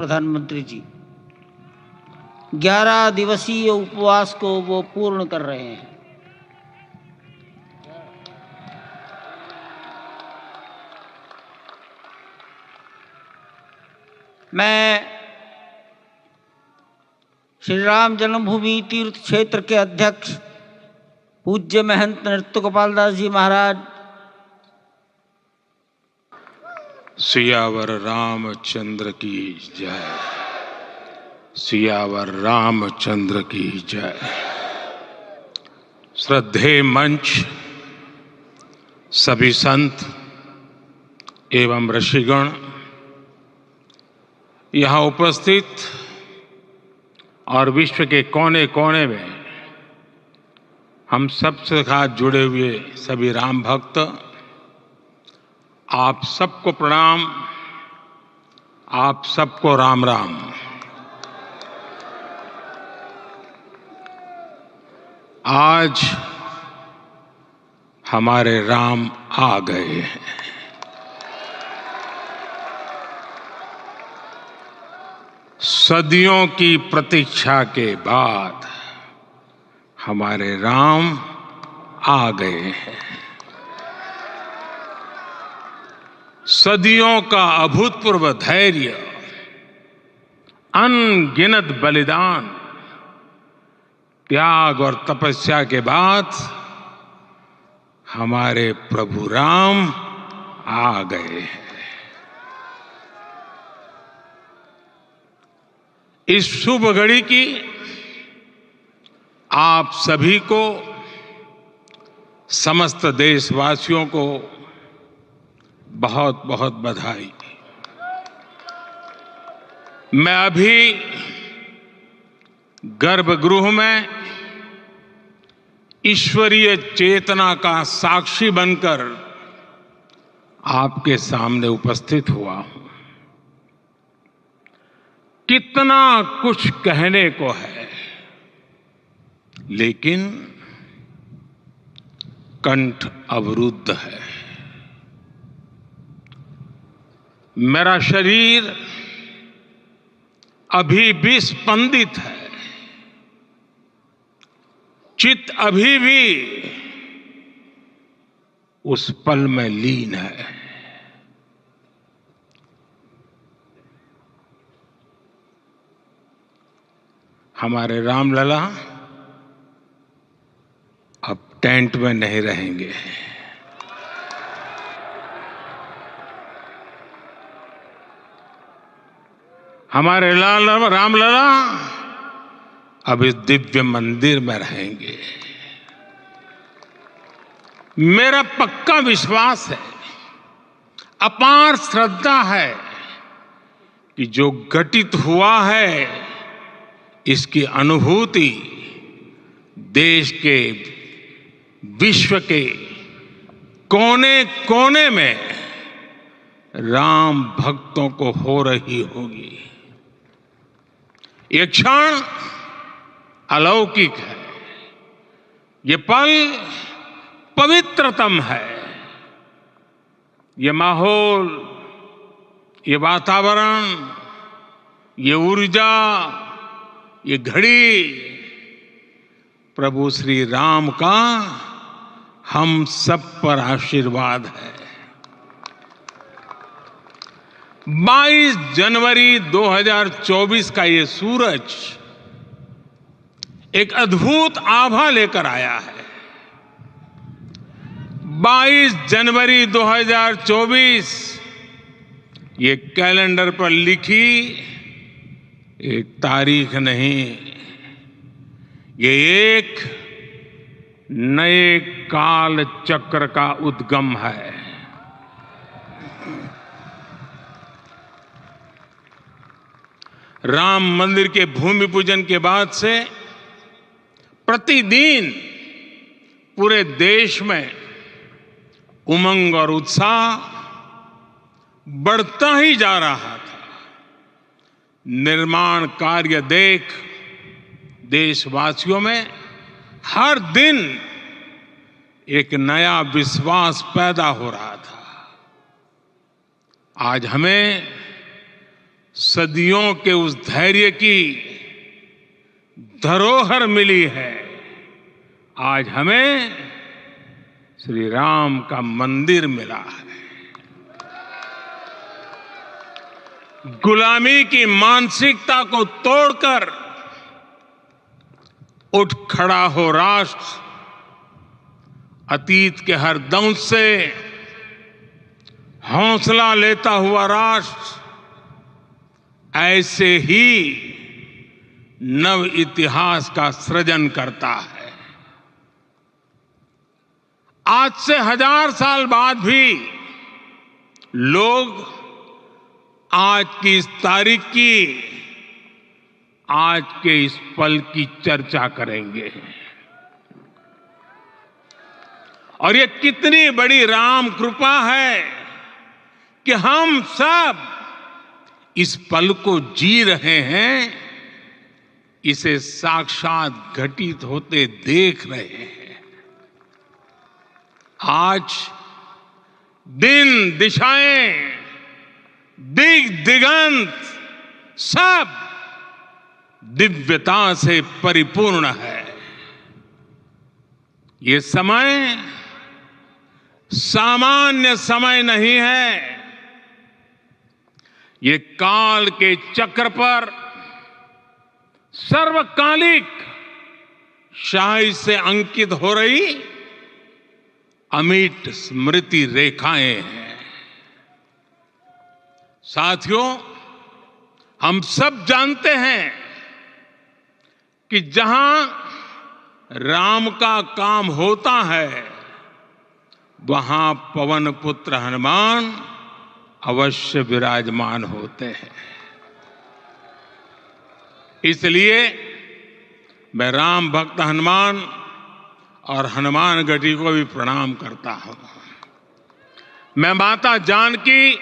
प्रधानमंत्री जी। 11 दिवसीय उपवास को वो पूर्ण कर रहे हैं। मैं श्री राम जन्मभूमि तीर्थ क्षेत्र के अध्यक्ष पूज्य महंत नृत्य गोपाल दास जी महाराज, सियावर रामचंद्र की जय, सियावर रामचंद्र की जय। श्रद्धेय मंच, सभी संत एवं ऋषिगण, यहाँ उपस्थित और विश्व के कोने कोने में हम सबसे साथ जुड़े हुए सभी राम भक्त, आप सबको प्रणाम, आप सबको राम राम। आज हमारे राम आ गए हैं। सदियों की प्रतीक्षा के बाद हमारे राम आ गए हैं। सदियों का अभूतपूर्व धैर्य, अनगिनत बलिदान, त्याग और तपस्या के बाद हमारे प्रभु राम आ गए हैं। इस शुभ घड़ी की आप सभी को, समस्त देशवासियों को बहुत बहुत बधाई। मैं अभी गर्भगृह में ईश्वरीय चेतना का साक्षी बनकर आपके सामने उपस्थित हुआ हूं। कितना कुछ कहने को है, लेकिन कंठ अवरुद्ध है। मेरा शरीर अभी भी स्पंदित है, चित्त अभी भी उस पल में लीन है। हमारे रामलला अब टेंट में नहीं रहेंगे। हमारे रामलला अब इस दिव्य मंदिर में रहेंगे। मेरा पक्का विश्वास है, अपार श्रद्धा है कि जो घटित हुआ है इसकी अनुभूति देश के, विश्व के कोने कोने में राम भक्तों को हो रही होगी। ये क्षण अलौकिक है, ये पल पवित्रतम है। ये माहौल, ये वातावरण, ये ऊर्जा, ये घड़ी प्रभु श्री राम का हम सब पर आशीर्वाद है। 22 जनवरी 2024 का ये सूरज एक अद्भुत आभा लेकर आया है। 22 जनवरी 2024 ये कैलेंडर पर लिखी एक तारीख नहीं, ये एक नए काल चक्र का उद्गम है। राम मंदिर के भूमि पूजन के बाद से प्रतिदिन पूरे देश में उमंग और उत्साह बढ़ता ही जा रहा था। निर्माण कार्य देख देशवासियों में हर दिन एक नया विश्वास पैदा हो रहा था। आज हमें सदियों के उस धैर्य की धरोहर मिली है। आज हमें श्री राम का मंदिर मिला है। गुलामी की मानसिकता को तोड़कर उठ खड़ा हो राष्ट्र। अतीत के हर दंश से हौसला लेता हुआ राष्ट्र ऐसे ही नव इतिहास का सृजन करता है। आज से 1000 साल बाद भी लोग आज की इस तारीख की, आज के इस पल की चर्चा करेंगे। और ये कितनी बड़ी राम कृपा है कि हम सब इस पल को जी रहे हैं, इसे साक्षात घटित होते देख रहे हैं। आज दिन दिशाएं, दिग दिगंत सब दिव्यता से परिपूर्ण है। ये समय सामान्य समय नहीं है। ये काल के चक्र पर सर्वकालिक शाही से अंकित हो रही अमिट स्मृति रेखाएं हैं। साथियों, हम सब जानते हैं कि जहां राम का काम होता है, वहां पवन पुत्र हनुमान अवश्य विराजमान होते हैं। इसलिए मैं राम भक्त हनुमान और हनुमान गढ़ी को भी प्रणाम करता हूं। मैं माता जानकी,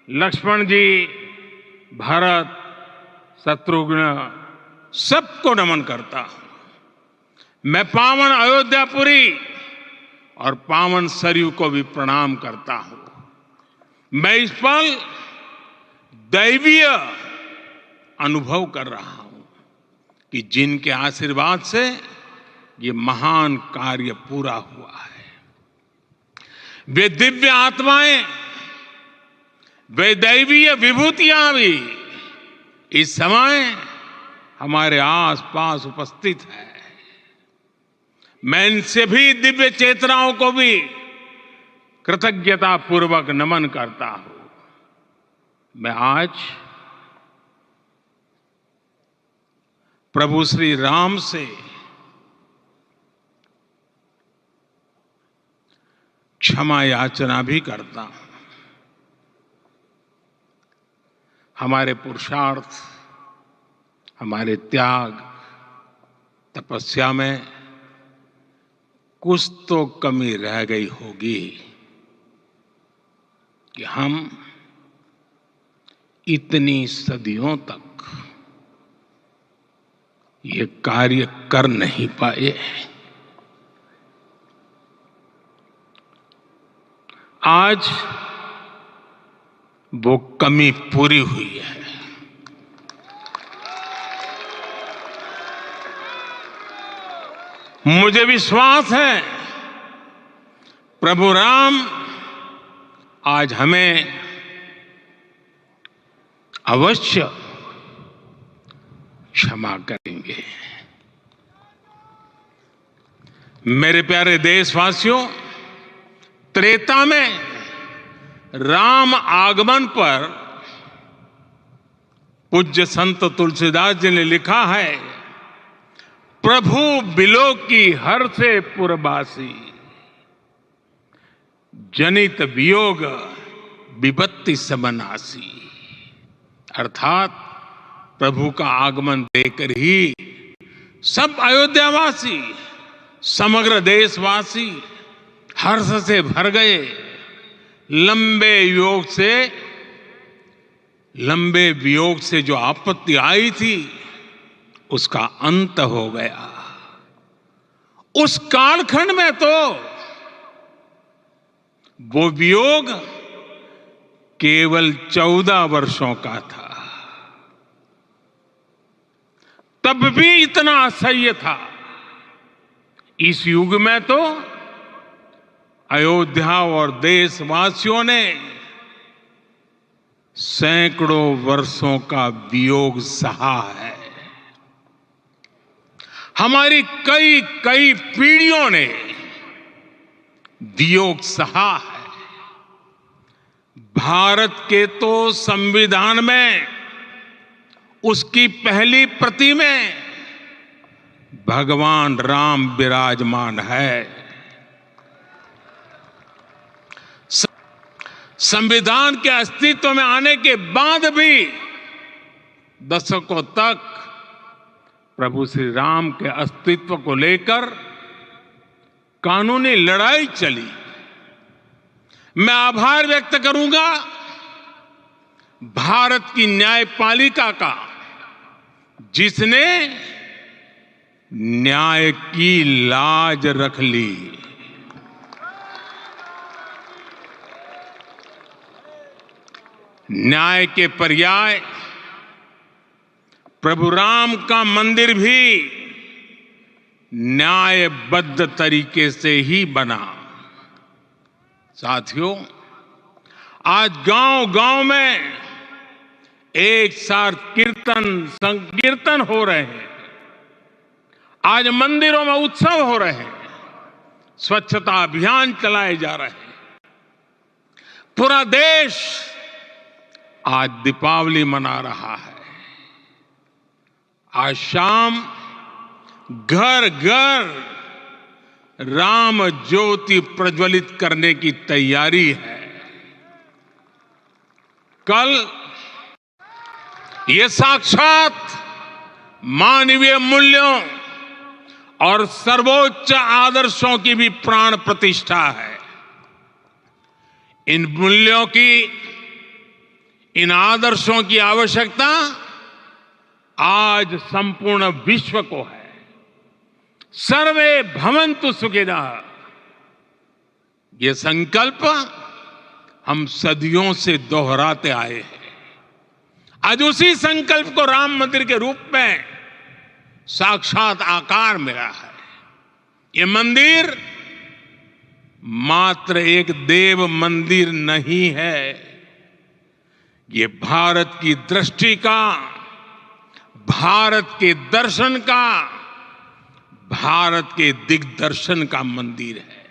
लक्ष्मण जी, भरत, शत्रुघ्न सबको नमन करता हूं। मैं पावन अयोध्यापुरी और पावन सरयू को भी प्रणाम करता हूं। मैं इस पल दैवीय अनुभव कर रहा हूं कि जिनके आशीर्वाद से ये महान कार्य पूरा हुआ है। वे दिव्य आत्माएं, वे दैवीय विभूतियां भी इस समय हमारे आसपास उपस्थित है। मैं इन सभी दिव्य चेतनाओं को भी कृतज्ञता पूर्वक नमन करता हूं। मैं आज प्रभु श्री राम से क्षमा याचना भी करता हूं। हमारे पुरुषार्थ, हमारे त्याग, तपस्या में कुछ तो कमी रह गई होगी कि हम इतनी सदियों तक ये कार्य कर नहीं पाए। आज वो कमी पूरी हुई है। मुझे विश्वास है प्रभु राम आज हमें अवश्य क्षमा करेंगे। मेरे प्यारे देशवासियों, त्रेता में राम आगमन पर पूज्य संत तुलसीदास जी ने लिखा है, प्रभु बिलो की हर से पुरबासी, जनित वियोग विपत्ति समनासी। अर्थात प्रभु का आगमन देकर ही सब अयोध्यावासी, समग्र देशवासी हर्ष से भर गए। लंबे वियोग से जो आपत्ति आई थी, उसका अंत हो गया। उस कालखंड में तो वो वियोग केवल 14 वर्षों का था। तब भी इतना असह्य था। इस युग में तो अयोध्या और देशवासियों ने सैकड़ों वर्षों का वियोग सहा है। हमारी कई कई पीढ़ियों ने वियोग सहा है। भारत के तो संविधान में उसकी पहली प्रति में भगवान राम विराजमान है। संविधान के अस्तित्व में आने के बाद भी दशकों तक प्रभु श्री राम के अस्तित्व को लेकर कानूनी लड़ाई चली। मैं आभार व्यक्त करूंगा भारत की न्यायपालिका का, जिसने न्याय की लाज रख ली। न्याय के पर्याय प्रभु राम का मंदिर भी न्यायबद्ध तरीके से ही बना। साथियों, आज गांव-गांव में एक साथ कीर्तन संकीर्तन हो रहे हैं। आज मंदिरों में उत्सव हो रहे हैं। स्वच्छता अभियान चलाए जा रहे हैं। पूरा देश आज दीपावली मना रहा है। आज शाम घर घर राम ज्योति प्रज्वलित करने की तैयारी है। कल ये साक्षात मानवीय मूल्यों और सर्वोच्च आदर्शों की भी प्राण प्रतिष्ठा है। इन मूल्यों की, इन आदर्शों की आवश्यकता आज संपूर्ण विश्व को है। सर्वे भवन्तु सुखिनः, ये संकल्प हम सदियों से दोहराते आए हैं। आज उसी संकल्प को राम मंदिर के रूप में साक्षात आकार मिला है। ये मंदिर मात्र एक देव मंदिर नहीं है, ये भारत की दृष्टि का, भारत के दर्शन का, भारत के दिग्दर्शन का मंदिर है।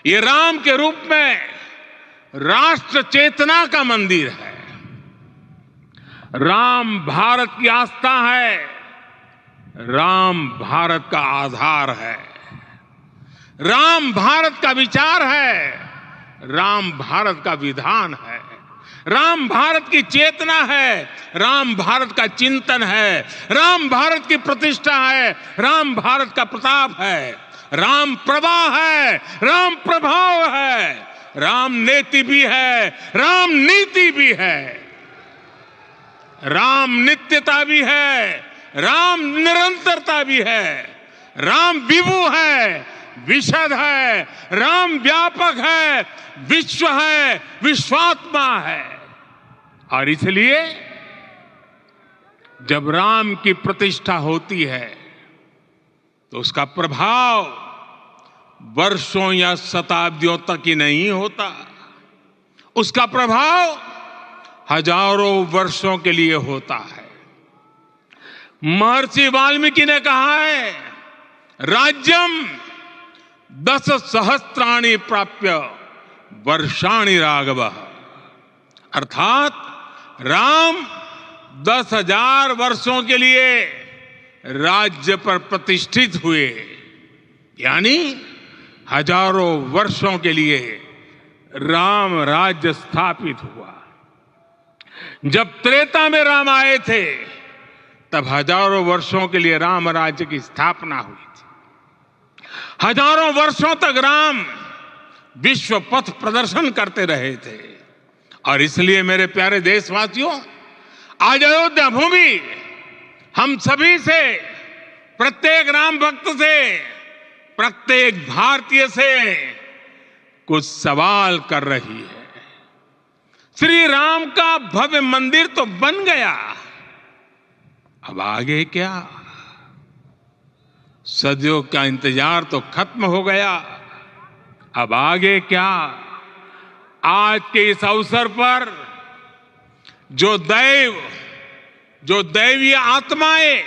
ये राम के रूप में राष्ट्र चेतना का मंदिर है। राम भारत की आस्था है। राम भारत का आधार है। राम भारत का विचार है। राम भारत का विधान है। राम भारत की चेतना है। राम भारत का चिंतन है। राम भारत की प्रतिष्ठा है। राम भारत का प्रताप है। राम प्रवाह है। राम प्रभाव है। राम नेति भी है। राम नीति भी है। राम नित्यता भी है। राम निरंतरता भी है। राम विभु है, विशद है। राम व्यापक है, विश्व है, विश्वात्मा है। और इसलिए जब राम की प्रतिष्ठा होती है तो उसका प्रभाव वर्षों या शताब्दियों तक ही नहीं होता। उसका प्रभाव हजारों वर्षों के लिए होता है। महर्षि वाल्मीकि ने कहा है, राज्यम 10 सहस्त्राणि प्राप्य वर्षाणि राघव। अर्थात राम 10,000 वर्षों के लिए राज्य पर प्रतिष्ठित हुए, यानी हजारों वर्षों के लिए राम राज्य स्थापित हुआ। जब त्रेता में राम आए थे तब हजारों वर्षों के लिए राम राज्य की स्थापना हुई थी। हजारों वर्षों तक राम विश्व पथ प्रदर्शन करते रहे थे। और इसलिए मेरे प्यारे देशवासियों, आज अयोध्या भूमि हम सभी से, प्रत्येक राम भक्त से, प्रत्येक भारतीय से कुछ सवाल कर रही है। श्री राम का भव्य मंदिर तो बन गया, अब आगे क्या? सदियों का इंतजार तो खत्म हो गया, अब आगे क्या? आज के इस अवसर पर जो दैवीय आत्माएं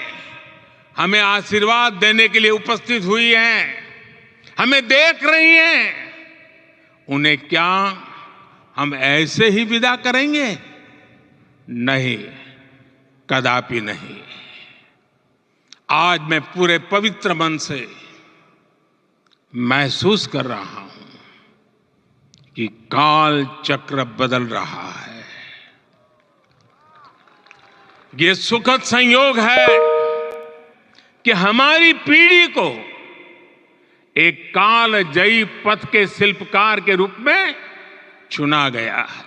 हमें आशीर्वाद देने के लिए उपस्थित हुई हैं, हमें देख रही हैं, उन्हें क्या हम ऐसे ही विदा करेंगे? नहीं, कदापि नहीं। आज मैं पूरे पवित्र मन से महसूस कर रहा हूं कि काल चक्र बदल रहा है। ये सुखद संयोग है कि हमारी पीढ़ी को एक कालजयी पथ के शिल्पकार के रूप में चुना गया है।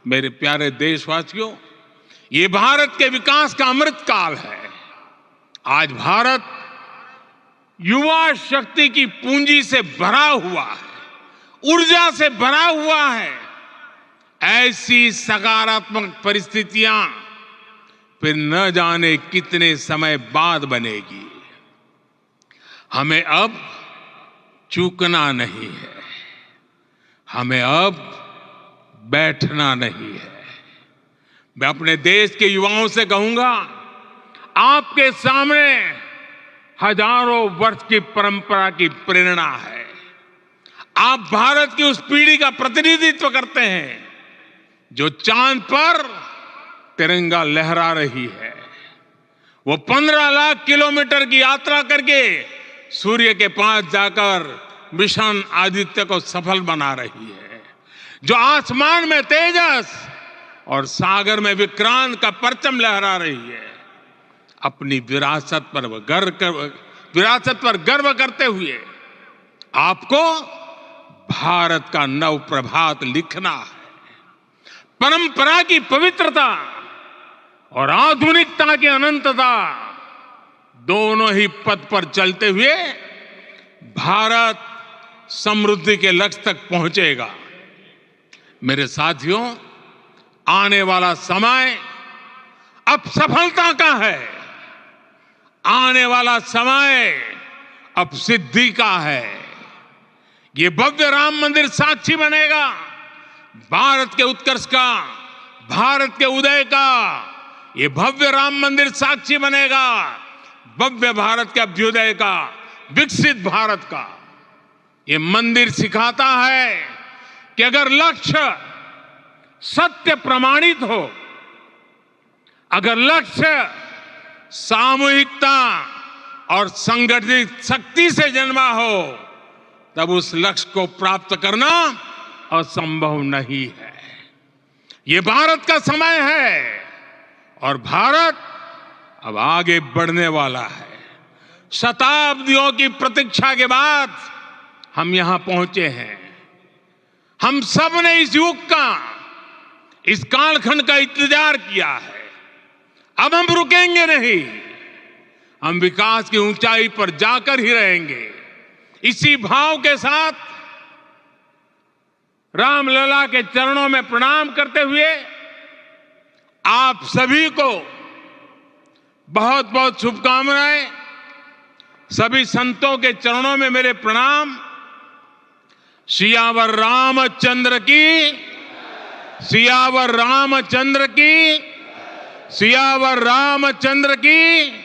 मेरे प्यारे देशवासियों, ये भारत के विकास का अमृत काल है। आज भारत युवा शक्ति की पूंजी से भरा हुआ है, ऊर्जा से भरा हुआ है। ऐसी सकारात्मक परिस्थितियां फिर न जाने कितने समय बाद बनेगी। हमें अब चूकना नहीं है, हमें अब बैठना नहीं है। मैं अपने देश के युवाओं से कहूंगा, आपके सामने हजारों वर्ष की परंपरा की प्रेरणा है। आप भारत की उस पीढ़ी का प्रतिनिधित्व करते हैं जो चांद पर तिरंगा लहरा रही है। वो 15 लाख किलोमीटर की यात्रा करके सूर्य के पास जाकर मिशन आदित्य को सफल बना रही है। जो आसमान में तेजस और सागर में विक्रांत का परचम लहरा रही है। अपनी विरासत पर गर्व करते हुए आपको भारत का नव प्रभात लिखना है। परंपरा की पवित्रता और आधुनिकता की अनंतता दोनों ही पथ पर चलते हुए भारत समृद्धि के लक्ष्य तक पहुंचेगा। मेरे साथियों, आने वाला समय अब सफलता का है। आने वाला समय अब सिद्धि का है। ये भव्य राम मंदिर साक्षी बनेगा भारत के उत्कर्ष का, भारत के उदय का। ये भव्य राम मंदिर साक्षी बनेगा भव्य भारत के अभ्युदय का, विकसित भारत का। ये मंदिर सिखाता है कि अगर लक्ष्य सत्य प्रमाणित हो, अगर लक्ष्य सामूहिकता और संगठित शक्ति से जन्मा हो, तब उस लक्ष्य को प्राप्त करना असंभव नहीं है। ये भारत का समय है और भारत अब आगे बढ़ने वाला है। शताब्दियों की प्रतीक्षा के बाद हम यहां पहुंचे हैं। हम सब ने इस युग का, इस कालखंड का इंतजार किया है। अब हम रुकेंगे नहीं, हम विकास की ऊंचाई पर जाकर ही रहेंगे। इसी भाव के साथ रामलला के चरणों में प्रणाम करते हुए आप सभी को बहुत बहुत शुभकामनाएं। सभी संतों के चरणों में मेरे प्रणाम। सियावर रामचंद्र की, सियावर रामचंद्र की, सियावर रामचंद्र की।